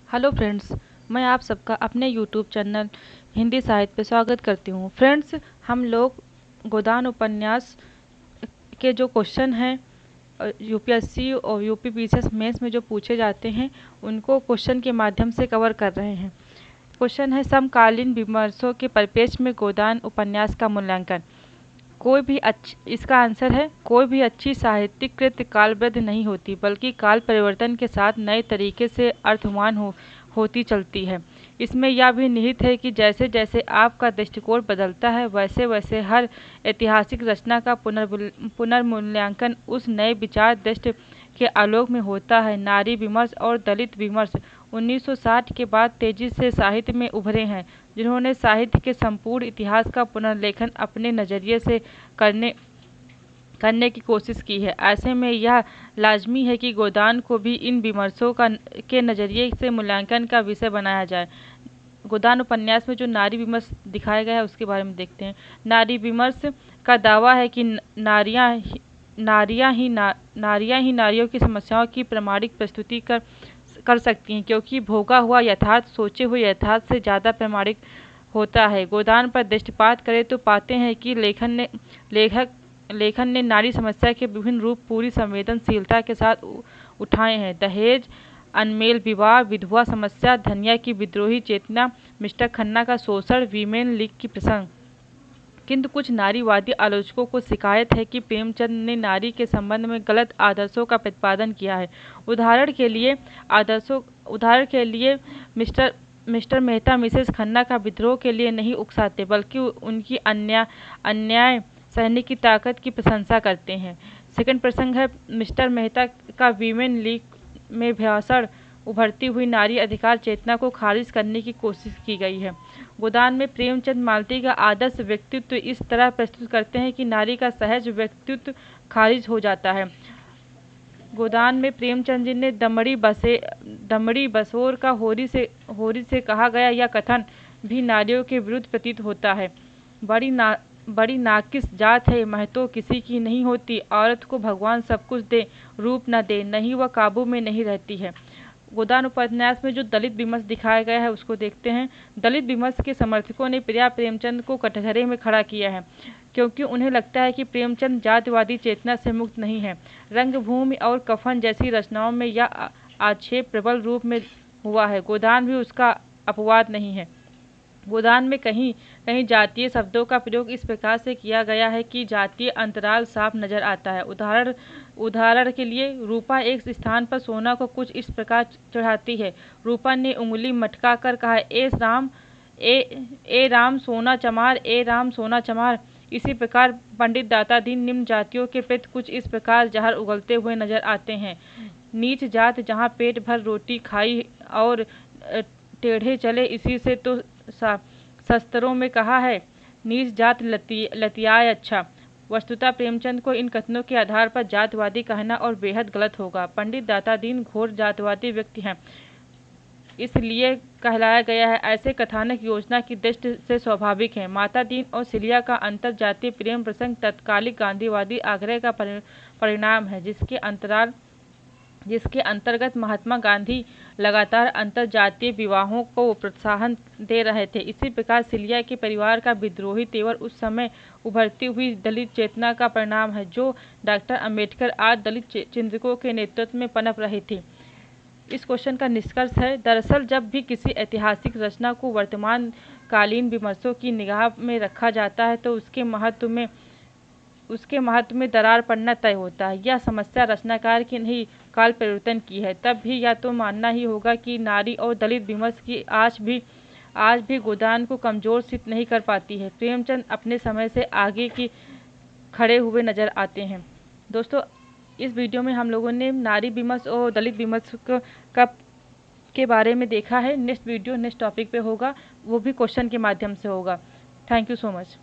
Hello friends, मैं आप सबका अपने यूट्यूब चैनल हिंदी साहित्य पे स्वागत करती हूँ। फ्रेंड्स, हम लोग गोदान उपन्यास के जो क्वेश्चन हैं यूपीएससी और यूपी पीसीएस मेंस में जो पूछे जाते हैं उनको क्वेश्चन के माध्यम से कवर कर रहे हैं। क्वेश्चन है समकालीन विमर्शों के परिप्रेक्ष्य में गोदान उपन्यास का मूल्यांकन। इसका आंसर है कोई भी अच्छी साहित्यिक कृति कालबद्ध नहीं होती, बल्कि काल परिवर्तन के साथ नए तरीके से अर्थवान होती चलती है। इसमें यह भी निहित है कि जैसे जैसे आपका दृष्टिकोण बदलता है, वैसे वैसे हर ऐतिहासिक रचना का पुनर्मूल्यांकन उस नए विचार दृष्टि के आलोक में होता है। नारी विमर्श और दलित विमर्श 1960 के बाद तेजी से साहित्य में उभरे हैं, जिन्होंने साहित्य के संपूर्ण इतिहास का पुनर्लेखन अपने नज़रिए से करने की कोशिश की है। ऐसे में यह लाजमी है कि गोदान को भी इन विमर्शों के नज़रिए से मूल्यांकन का विषय बनाया जाए। गोदान उपन्यास में जो नारी विमर्श दिखाया गया है उसके बारे में देखते हैं। नारी विमर्श का दावा है कि नारियां ही नारियों की समस्याओं की प्रामाणिक प्रस्तुति कर सकती हैं, क्योंकि भोगा हुआ यथार्थ सोचे हुए यथार्थ से ज़्यादा प्रामाणिक होता है। गोदान पर दृष्टिपात करें तो पाते हैं कि लेखन ने नारी समस्या के विभिन्न रूप पूरी संवेदनशीलता के साथ उठाए हैं। दहेज, अनमेल विवाह, विधवा समस्या, धनिया की विद्रोही चेतना, मिस्टर खन्ना का शोषण, वीमेन लीग की प्रसंग। किंतु कुछ नारीवादी आलोचकों को शिकायत है कि प्रेमचंद ने नारी के संबंध में गलत आदर्शों का प्रतिपादन किया है। उदाहरण के लिए मिस्टर मेहता मिसेस खन्ना का विद्रोह के लिए नहीं उकसाते, बल्कि उनकी अन्याय सहने की ताकत की प्रशंसा करते हैं। सेकंड प्रसंग है मिस्टर मेहता का वीमेन लीग में भाषण उभरती हुई नारी अधिकार चेतना को खारिज करने की कोशिश की गई है। गोदान में प्रेमचंद मालती का आदर्श व्यक्तित्व इस तरह प्रस्तुत करते हैं कि नारी का सहज व्यक्तित्व खारिज हो जाता है। गोदान में प्रेमचंद जी ने दमड़ी बसोर का होरी से कहा गया यह कथन भी नारियों के विरुद्ध प्रतीत होता है। बड़ी नाकिस जात है, महतो किसी की नहीं होती। औरत को भगवान सब कुछ दे, रूप न दे, नहीं वह काबू में नहीं रहती है। गोदान उपन्यास में जो दलित विमर्श दिखाया गया है उसको देखते हैं। दलित विमर्श के समर्थकों ने प्रेमचंद को कटघरे में खड़ा किया है, क्योंकि उन्हें लगता है कि प्रेमचंद जातिवादी चेतना से मुक्त नहीं है। रंगभूमि और कफन जैसी रचनाओं में यह आक्षेप प्रबल रूप में हुआ है। गोदान भी उसका अपवाद नहीं है। गोदान में कहीं कहीं जातीय शब्दों का प्रयोग इस प्रकार से किया गया है कि जातीय अंतराल साफ नजर आता है। उदाहरण के लिए रूपा एक स्थान पर सोना को कुछ इस प्रकार चढ़ाती है। रूपा ने उंगली मटका कर कहा, ए राम सोना चमार, ए राम सोना चमार। इसी प्रकार पंडित दाता दीन निम्न जातियों के प्रति कुछ इस प्रकार जहर उगलते हुए नजर आते हैं। नीच जात जहाँ पेट भर रोटी खाई और टेढ़े चले, इसी से तो शस्त्रों में कहा है नीच जात लतियाए अच्छा। वस्तुतः प्रेमचंद को इन कथनों के आधार पर जातवादी कहना और बेहद गलत होगा। पंडित दाता दीन घोर जातवादी व्यक्ति हैं, इसलिए कहलाया गया है। ऐसे कथानक योजना की दृष्टि से स्वाभाविक है। माता दीन और सिलिया का अंतर जातीय प्रेम प्रसंग तत्कालिक गांधीवादी आग्रह का परिणाम है, जिसके अंतर्गत महात्मा गांधी लगातार अंतरजातीय विवाहों को प्रोत्साहन दे रहे थे। इसी प्रकार सिलिया के परिवार का विद्रोही तेवर उस समय उभरती हुई दलित चेतना का परिणाम है, जो डॉक्टर अंबेडकर आदि दलित चिंतकों के नेतृत्व में पनप रही थी। इस क्वेश्चन का निष्कर्ष है, दरअसल जब भी किसी ऐतिहासिक रचना को वर्तमान कालीन विमर्शों की निगाह में रखा जाता है तो उसके महत्व में दरार पड़ना तय होता है। यह समस्या रचनाकार की नहीं, काल परिवर्तन की है। तब भी या तो मानना ही होगा कि नारी और दलित विमर्श की आज भी गोदान को कमजोर सिद्ध नहीं कर पाती है। प्रेमचंद अपने समय से आगे की खड़े हुए नजर आते हैं। दोस्तों, इस वीडियो में हम लोगों ने नारी विमर्श और दलित विमर्श के बारे में देखा है। नेक्स्ट वीडियो नेक्स्ट टॉपिक पे होगा, वो भी क्वेश्चन के माध्यम से होगा। Thank you so much.